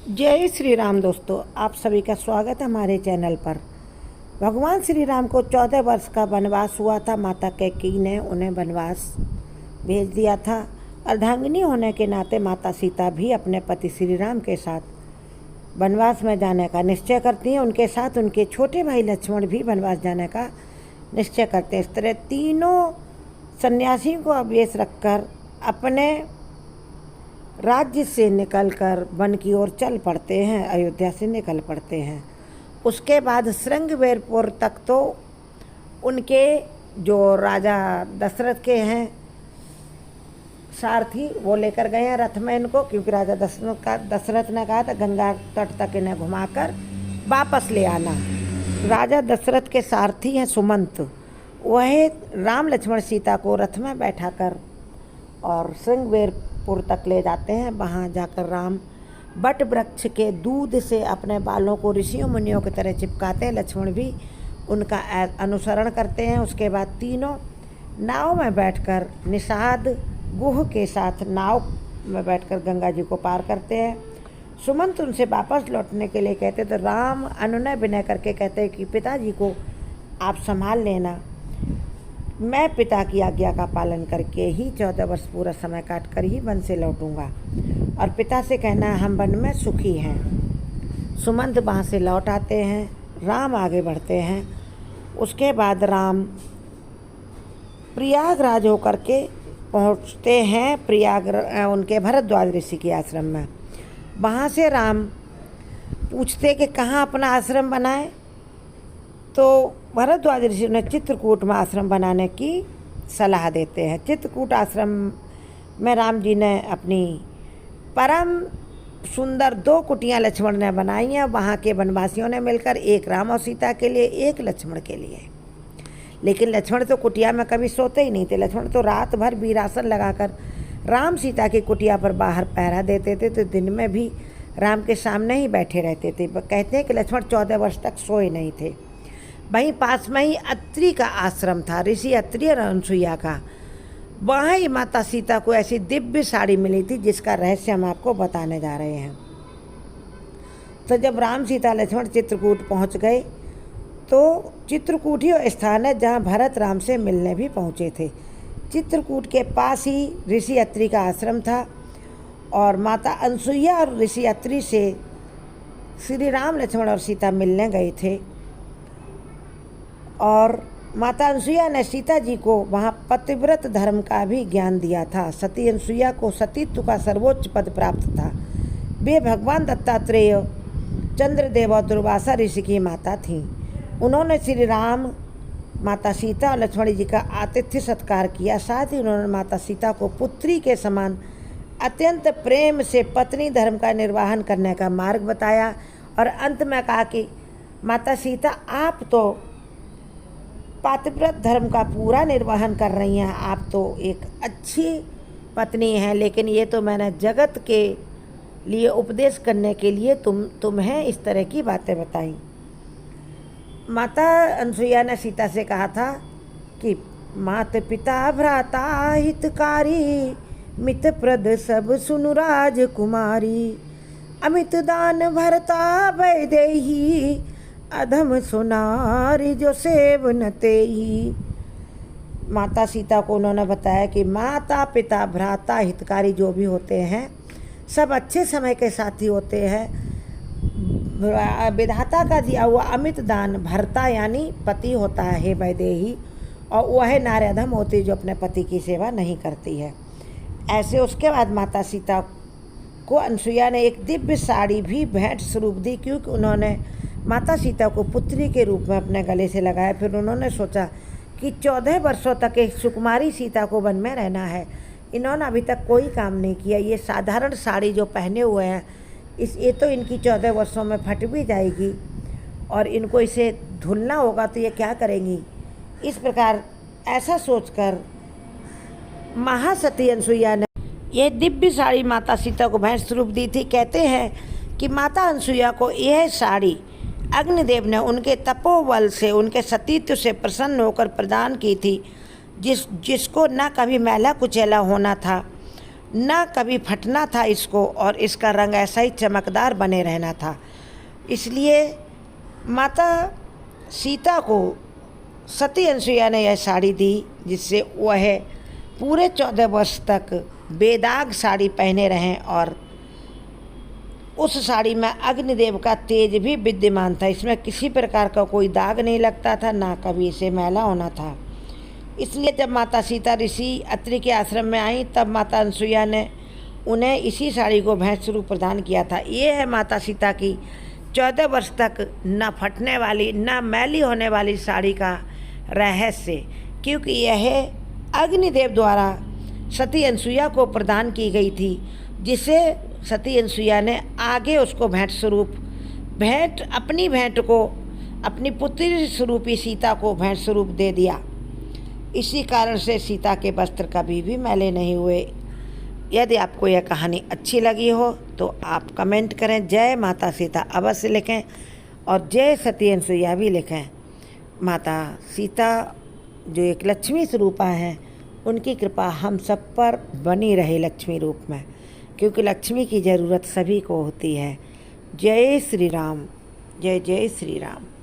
जय श्री राम दोस्तों, आप सभी का स्वागत है हमारे चैनल पर। भगवान श्री राम को 14 वर्ष का वनवास हुआ था। माता कैकेयी ने उन्हें वनवास भेज दिया था। अर्धांगिनी होने के नाते माता सीता भी अपने पति श्री राम के साथ वनवास में जाने का निश्चय करती हैं। उनके साथ उनके छोटे भाई लक्ष्मण भी वनवास जाने का निश्चय करते हैं। इस तरह तीनों सन्यासियों को आवेश रखकर अपने राज्य से निकलकर वन की ओर चल पड़ते हैं, अयोध्या से निकल पड़ते हैं। उसके बाद श्रृंगवेरपुर तक तो उनके जो राजा दशरथ के हैं सारथी वो लेकर गए हैं रथ में इनको, क्योंकि राजा दशरथ ने कहा था गंगा तट तक इन्हें घुमाकर वापस ले आना। राजा दशरथ के सारथी हैं सुमंत, वह राम लक्ष्मण सीता को रथ में बैठाकर और श्रृंगवेरपुर तक ले जाते हैं। वहाँ जाकर राम बट वृक्ष के दूध से अपने बालों को ऋषियों मुनियों की तरह चिपकाते हैं। लक्ष्मण भी उनका अनुसरण करते हैं। उसके बाद तीनों नाव में बैठकर निषाद गुह के साथ नाव में बैठकर गंगा जी को पार करते हैं। सुमंत उनसे वापस लौटने के लिए कहते तो राम अनुनय विनय करके कहते हैं कि पिताजी को आप संभाल लेना, मैं पिता की आज्ञा का पालन करके ही 14 वर्ष पूरा समय काट कर ही वन से लौटूंगा, और पिता से कहना हम वन में सुखी हैं। सुमंत वहाँ से लौट आते हैं, राम आगे बढ़ते हैं। उसके बाद राम प्रयागराज होकर के पहुँचते हैं उनके भरद्वाज ऋषि के आश्रम में। वहाँ से राम पूछते कि कहाँ अपना आश्रम बनाए, तो भरद्वाज ऋषि ने चित्रकूट में आश्रम बनाने की सलाह देते हैं। चित्रकूट आश्रम में राम जी ने अपनी परम सुंदर 2 कुटियाँ लक्ष्मण ने बनाई हैं। वहाँ के वनवासियों ने मिलकर एक राम और सीता के लिए, एक लक्ष्मण के लिए। लेकिन लक्ष्मण तो कुटिया में कभी सोते ही नहीं थे। लक्ष्मण तो रात भर वीरासन लगाकर राम सीता की कुटिया पर बाहर पहरा देते थे, तो दिन में भी राम के सामने ही बैठे रहते थे। कहते हैं कि लक्ष्मण 14 वर्ष तक सोए नहीं थे। वहीं पास में ही अत्रि का आश्रम था, ऋषि अत्रि और अनसुईया का। वहाँ ही माता सीता को ऐसी दिव्य साड़ी मिली थी जिसका रहस्य हम आपको बताने जा रहे हैं। तो जब राम सीता लक्ष्मण चित्रकूट पहुँच गए तो चित्रकूट ही वो स्थान है जहाँ भरत राम से मिलने भी पहुँचे थे। चित्रकूट के पास ही ऋषि अत्रि का आश्रम था, और माता अनसुईया और ऋषि अत्रि से श्री राम लक्ष्मण और सीता मिलने गए थे। और माता अनसुईया ने सीता जी को वहाँ पतिव्रत धर्म का भी ज्ञान दिया था। सती अनसुईया को सतीत्व का सर्वोच्च पद प्राप्त था। वे भगवान दत्तात्रेय, चंद्रदेव और दुर्वासा ऋषि की माता थीं। उन्होंने श्री राम, माता सीता और लक्ष्मण जी का आतिथ्य सत्कार किया। साथ ही उन्होंने माता सीता को पुत्री के समान अत्यंत प्रेम से पत्नी धर्म का निर्वाहन करने का मार्ग बताया, और अंत में कहा कि माता सीता आप तो पातिव्रत धर्म का पूरा निर्वहन कर रही हैं, आप तो एक अच्छी पत्नी हैं, लेकिन ये तो मैंने जगत के लिए उपदेश करने के लिए तुम्हें इस तरह की बातें बताई। माता अनसुईया ने सीता से कहा था कि मात पिता भ्राता हितकारी, मित प्रद सब सुनु राजकुमारी, अमित दान भरता वैदेही, अधम सुनारी जो सेवन तेही। माता सीता को उन्होंने बताया कि माता पिता भ्राता हितकारी जो भी होते हैं सब अच्छे समय के साथी होते हैं। विधाता का दिया हुआ अमित दान भरता यानी पति होता है वैदेही, और वह नारी अधम होती जो अपने पति की सेवा नहीं करती है। ऐसे उसके बाद माता सीता को अनसुईया ने एक दिव्य साड़ी भी भेंट स्वरूप दी, क्योंकि उन्होंने माता सीता को पुत्री के रूप में अपने गले से लगाया। फिर उन्होंने सोचा कि 14 वर्षों तक एक सुकुमारी सीता को वन में रहना है। इन्होंने अभी तक कोई काम नहीं किया। ये साधारण साड़ी जो पहने हुए हैं ये तो इनकी 14 वर्षों में फट भी जाएगी, और इनको इसे धुलना होगा तो ये क्या करेंगी। इस प्रकार ऐसा सोचकर महासती अनसुईया ने यह दिव्य साड़ी माता सीता को भेंट स्वरूप दी थी। कहते हैं कि माता अनसुईया को यह साड़ी अग्निदेव ने उनके तपोबल से, उनके सतीत्व से प्रसन्न होकर प्रदान की थी, जिसको न कभी मैला कुचैला होना था, ना कभी फटना था इसको, और इसका रंग ऐसा ही चमकदार बने रहना था। इसलिए माता सीता को सती अनसुईया ने यह साड़ी दी, जिससे वह पूरे 14 वर्ष तक बेदाग साड़ी पहने रहें, और उस साड़ी में अग्निदेव का तेज भी विद्यमान था। इसमें किसी प्रकार का कोई दाग नहीं लगता था, ना कभी इसे मैला होना था। इसलिए जब माता सीता ऋषि अत्रि के आश्रम में आई, तब माता अनसुईया ने उन्हें इसी साड़ी को भेंट स्वरूप प्रदान किया था। ये है माता सीता की 14 वर्ष तक न फटने वाली, न मैली होने वाली साड़ी का रहस्य, क्योंकि यह अग्निदेव द्वारा सती अनसुईया को प्रदान की गई थी, जिसे सती अनसुईया ने आगे उसको अपनी भेंट को अपनी पुत्री स्वरूपी सीता को भेंट स्वरूप दे दिया। इसी कारण से सीता के वस्त्र कभी भी मैले नहीं हुए। यदि आपको यह कहानी अच्छी लगी हो तो आप कमेंट करें, जय माता सीता अवश्य लिखें, और जय सती अनसुईया भी लिखें। माता सीता जो एक लक्ष्मी स्वरूपा हैं, उनकी कृपा हम सब पर बनी रहे लक्ष्मी रूप में, क्योंकि लक्ष्मी की ज़रूरत सभी को होती है। जय श्री राम, जय जय श्री राम।